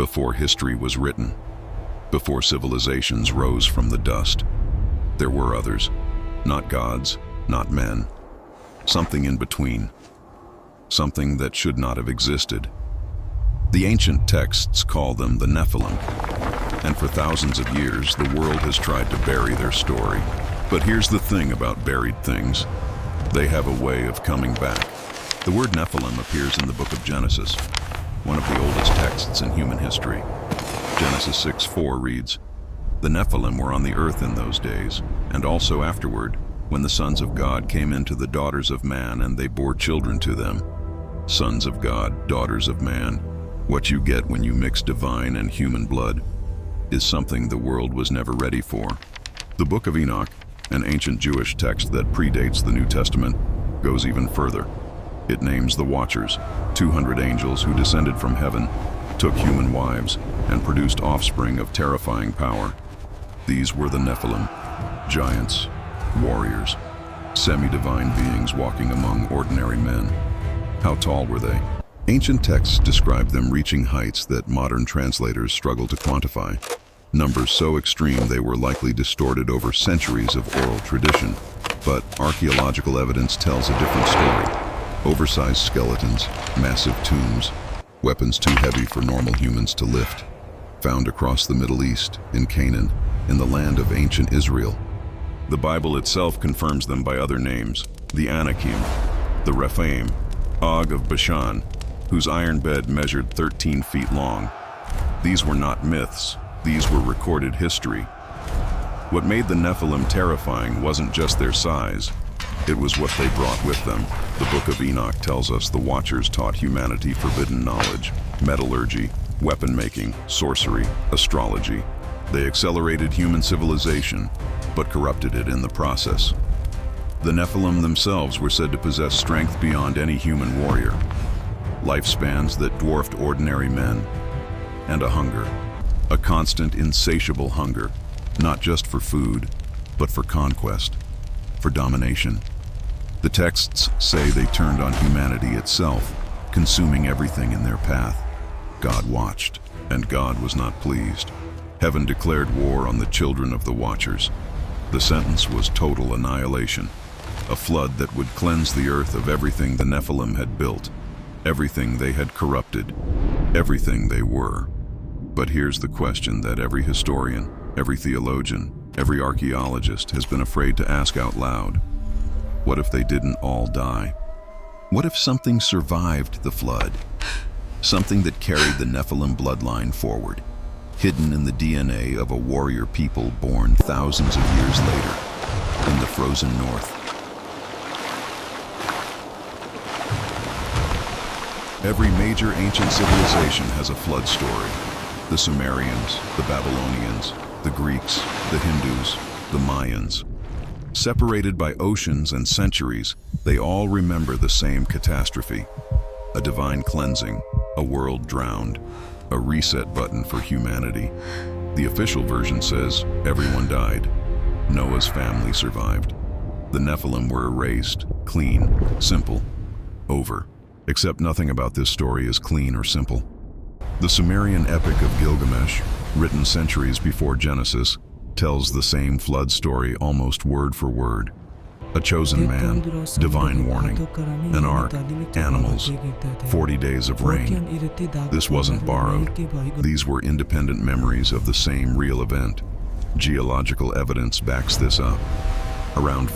before history was written, before civilizations rose from the dust. There were others, not gods, not men, something in between, something that should not have existed. The ancient texts call them the Nephilim, and for thousands of years the world has tried to bury their story. But here's the thing about buried things. They have a way of coming back. The word Nephilim appears in the book of Genesis, one of the oldest texts in human history. Genesis 6:4 reads, "The Nephilim were on the earth in those days, and also afterward, when the sons of God came into the daughters of man, and they bore children to them." Sons of God, daughters of man. What you get when you mix divine and human blood is something the world was never ready for. The Book of Enoch, an ancient Jewish text that predates the New Testament, goes even further. It names the Watchers, 200 angels who descended from heaven, took human wives, and produced offspring of terrifying power. These were the Nephilim, giants, warriors, semi-divine beings walking among ordinary men. How tall were they? Ancient texts describe them reaching heights that modern translators struggle to quantify. Numbers so extreme they were likely distorted over centuries of oral tradition. But archaeological evidence tells a different story. Oversized skeletons, massive tombs, weapons too heavy for normal humans to lift, found across the Middle East, in Canaan, in the land of ancient Israel. The Bible itself confirms them by other names: the Anakim, the Rephaim, Og of Bashan, whose iron bed measured 13 feet long. These were not myths, these were recorded history. What made the Nephilim terrifying wasn't just their size, it was what they brought with them. The Book of Enoch tells us the Watchers taught humanity forbidden knowledge, metallurgy, weapon making, sorcery, astrology. They accelerated human civilization, but corrupted it in the process. The Nephilim themselves were said to possess strength beyond any human warrior, lifespans that dwarfed ordinary men, and a hunger, a constant, insatiable hunger, not just for food, but for conquest, for domination. The texts say they turned on humanity itself, consuming everything in their path. God watched, and God was not pleased. Heaven declared war on the children of the Watchers. The sentence was total annihilation, a flood that would cleanse the earth of everything the Nephilim had built, everything they had corrupted, everything they were. But here's the question that every historian, every theologian, every archaeologist has been afraid to ask out loud. What if they didn't all die? What if something survived the flood? Something that carried the Nephilim bloodline forward, hidden in the DNA of a warrior people born thousands of years later, in the frozen north. Every major ancient civilization has a flood story. The Sumerians, the Babylonians, the Greeks, the Hindus, the Mayans. Separated by oceans and centuries, they all remember the same catastrophe. A divine cleansing, a world drowned, a reset button for humanity. The official version says everyone died. Noah's family survived. The Nephilim were erased, clean, simple, over. Except nothing about this story is clean or simple. The Sumerian epic of Gilgamesh, written centuries before Genesis, tells the same flood story almost word for word. A chosen man, divine warning, an ark, animals, 40 days of rain. This wasn't borrowed. These were independent memories of the same real event. Geological evidence backs this up. Around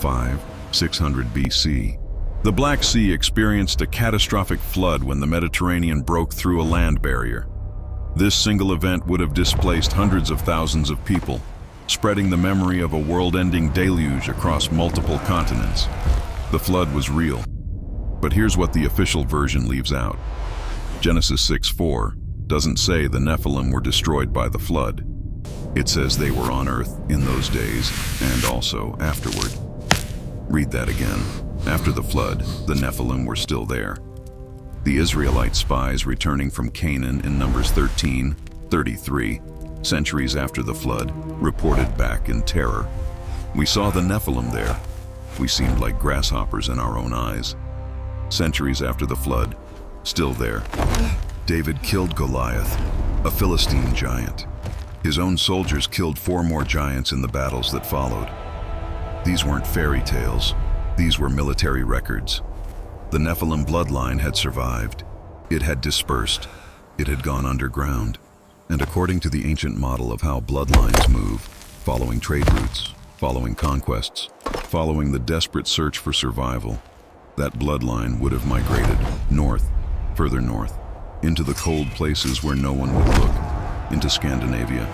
600 BC, the Black Sea experienced a catastrophic flood when the Mediterranean broke through a land barrier. This single event would have displaced hundreds of thousands of people, spreading the memory of a world-ending deluge across multiple continents. The flood was real, but here's what the official version leaves out. Genesis 6:4 doesn't say the Nephilim were destroyed by the flood. It says they were on earth in those days and also afterward. Read that again. After the flood, the Nephilim were still there. The Israelite spies returning from Canaan in Numbers 13:33, centuries after the flood, reported back in terror. We saw the Nephilim there. We seemed like grasshoppers in our own eyes. Centuries after the flood, still there. David killed Goliath. a Philistine giant. His own soldiers killed 4 more giants in the battles that followed. These weren't fairy tales. These were military records. The Nephilim bloodline had survived. It had dispersed. It had gone underground. And according to the ancient model of how bloodlines move, following trade routes, following conquests, following the desperate search for survival, that bloodline would have migrated north, further north, into the cold places where no one would look, into Scandinavia.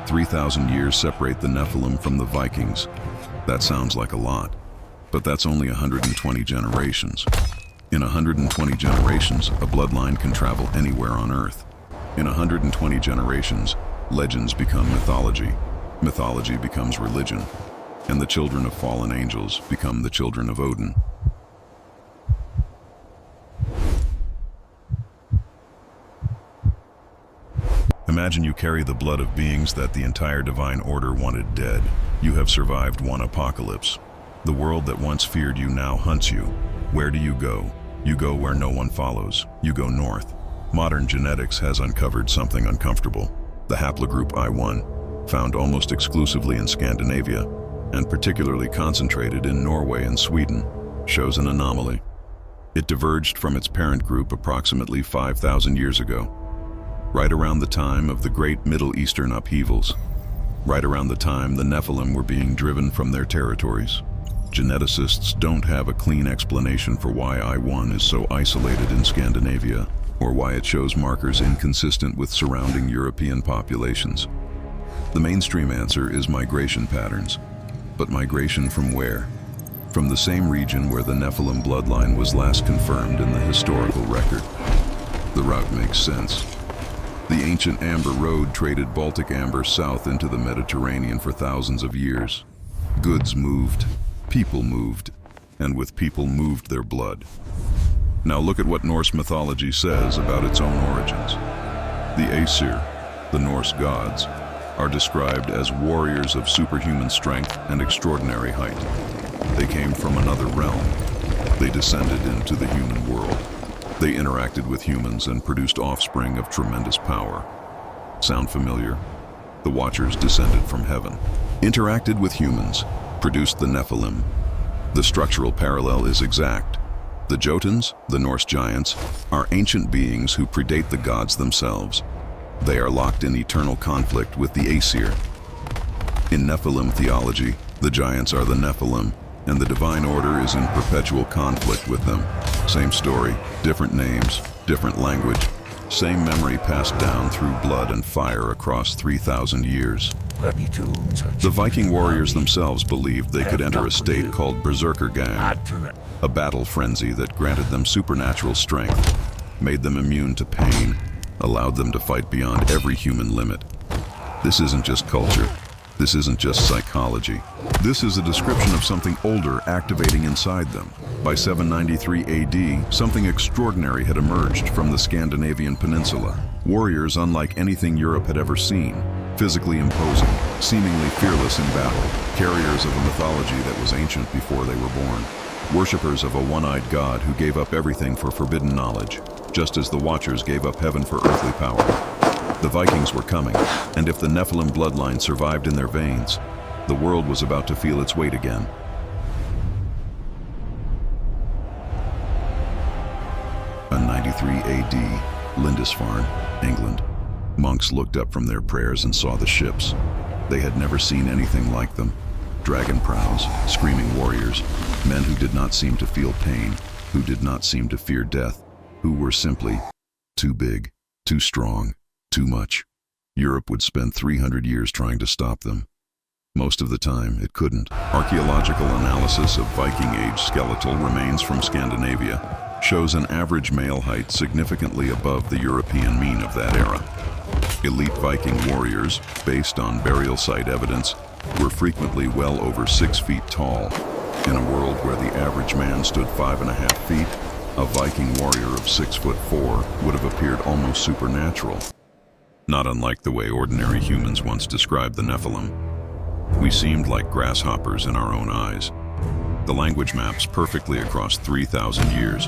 3,000 years separate the Nephilim from the Vikings. That sounds like a lot, but that's only 120 generations. In 120 generations, a bloodline can travel anywhere on Earth. In 120 generations, legends become mythology. Mythology becomes religion, and the children of fallen angels become the children of Odin. Imagine you carry the blood of beings that the entire divine order wanted dead. You have survived one apocalypse. The world that once feared you now hunts you. Where do you go? You go where no one follows. You go north. Modern genetics has uncovered something uncomfortable. The haplogroup I1, found almost exclusively in Scandinavia, and particularly concentrated in Norway and Sweden, shows an anomaly. It diverged from its parent group approximately 5,000 years ago, right around the time of the great Middle Eastern upheavals, right around the time the Nephilim were being driven from their territories. Geneticists don't have a clean explanation for why I1 is so isolated in Scandinavia, or why it shows markers inconsistent with surrounding European populations. The mainstream answer is migration patterns. But migration from where? From the same region where the Nephilim bloodline was last confirmed in the historical record. The route makes sense. The ancient Amber Road traded Baltic amber south into the Mediterranean for thousands of years. Goods moved, people moved, and with people moved their blood. Now look at what Norse mythology says about its own origins. The Aesir, the Norse gods, are described as warriors of superhuman strength and extraordinary height. They came from another realm. They descended into the human world. They interacted with humans and produced offspring of tremendous power. Sound familiar? The Watchers descended from heaven, interacted with humans, produced the Nephilim. The structural parallel is exact. The Jotuns, the Norse giants, are ancient beings who predate the gods themselves. They are locked in eternal conflict with the Aesir. In Nephilim theology, the giants are the Nephilim, and the divine order is in perpetual conflict with them. Same story, different names, different language, same memory passed down through blood and fire across 3,000 years. The Viking warriors themselves believed they could enter a state called Berserkergang, a battle frenzy that granted them supernatural strength, made them immune to pain, allowed them to fight beyond every human limit. This isn't just culture. This isn't just psychology. This is a description of something older activating inside them. By 793 AD, something extraordinary had emerged from the Scandinavian peninsula. Warriors unlike anything Europe had ever seen, physically imposing, seemingly fearless in battle, carriers of a mythology that was ancient before they were born. Worshippers of a one-eyed god who gave up everything for forbidden knowledge, just as the Watchers gave up heaven for earthly power. The Vikings were coming, and if the Nephilim bloodline survived in their veins, the world was about to feel its weight again. In 93 AD, Lindisfarne, England, monks looked up from their prayers and saw the ships. They had never seen anything like them. Dragon prows, screaming warriors, men who did not seem to feel pain, who did not seem to fear death, who were simply too big, too strong, too much. Europe would spend 300 years trying to stop them. Most of the time, it couldn't. Archaeological analysis of Viking-age skeletal remains from Scandinavia shows an average male height significantly above the European mean of that era. Elite Viking warriors, based on burial site evidence, were frequently well over 6 feet tall. In a world where the average man stood 5.5 feet, a Viking warrior of 6'4" would have appeared almost supernatural. Not unlike the way ordinary humans once described the Nephilim. We seemed like grasshoppers in our own eyes. The language maps perfectly across 3,000 years.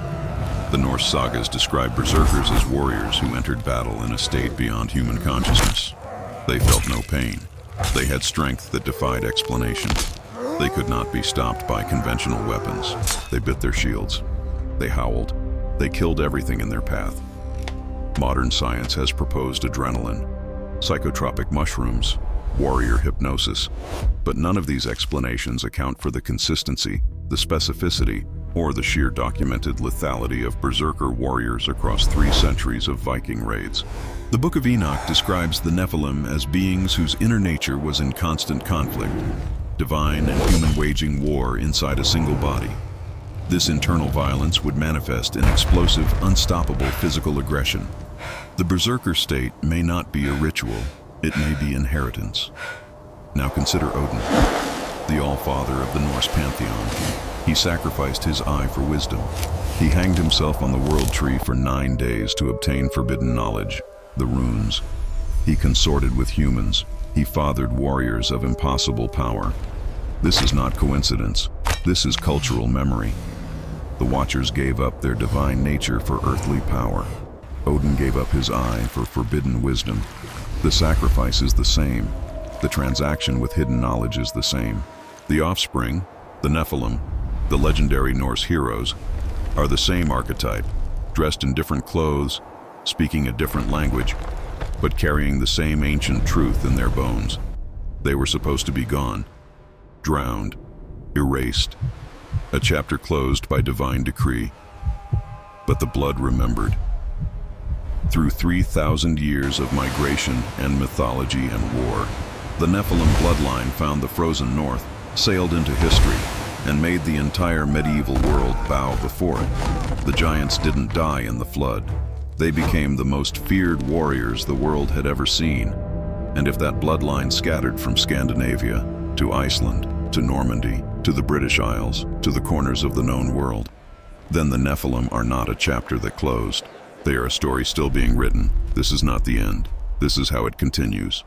The Norse sagas describe berserkers as warriors who entered battle in a state beyond human consciousness. They felt no pain. They had strength that defied explanation. They could not be stopped by conventional weapons. They bit their shields. They howled. They killed everything in their path. Modern science has proposed adrenaline, psychotropic mushrooms, warrior hypnosis, but none of these explanations account for the consistency, the specificity, or the sheer documented lethality of berserker warriors across 3 centuries of Viking raids. The Book of Enoch describes the Nephilim as beings whose inner nature was in constant conflict, divine and human waging war inside a single body. This internal violence would manifest in explosive, unstoppable physical aggression. The berserker state may not be a ritual, it may be inheritance. Now consider Odin, the All-Father of the Norse pantheon. He sacrificed his eye for wisdom. He hanged himself on the world tree for 9 days to obtain forbidden knowledge, the runes. He consorted with humans. He fathered warriors of impossible power. This is not coincidence. This is cultural memory. The Watchers gave up their divine nature for earthly power. Odin gave up his eye for forbidden wisdom. The sacrifice is the same. The transaction with hidden knowledge is the same. The offspring, the Nephilim, the legendary Norse heroes, are the same archetype, dressed in different clothes, speaking a different language, but carrying the same ancient truth in their bones. They were supposed to be gone, drowned, erased, a chapter closed by divine decree. But the blood remembered. Through 3,000 years of migration and mythology and war, the Nephilim bloodline found the frozen north, sailed into history, and made the entire medieval world bow before it. The giants didn't die in the flood. They became the most feared warriors the world had ever seen. And if that bloodline scattered from Scandinavia to Iceland, to Normandy, to the British Isles, to the corners of the known world, then the Nephilim are not a chapter that closed. They are a story still being written. This is not the end. This is how it continues.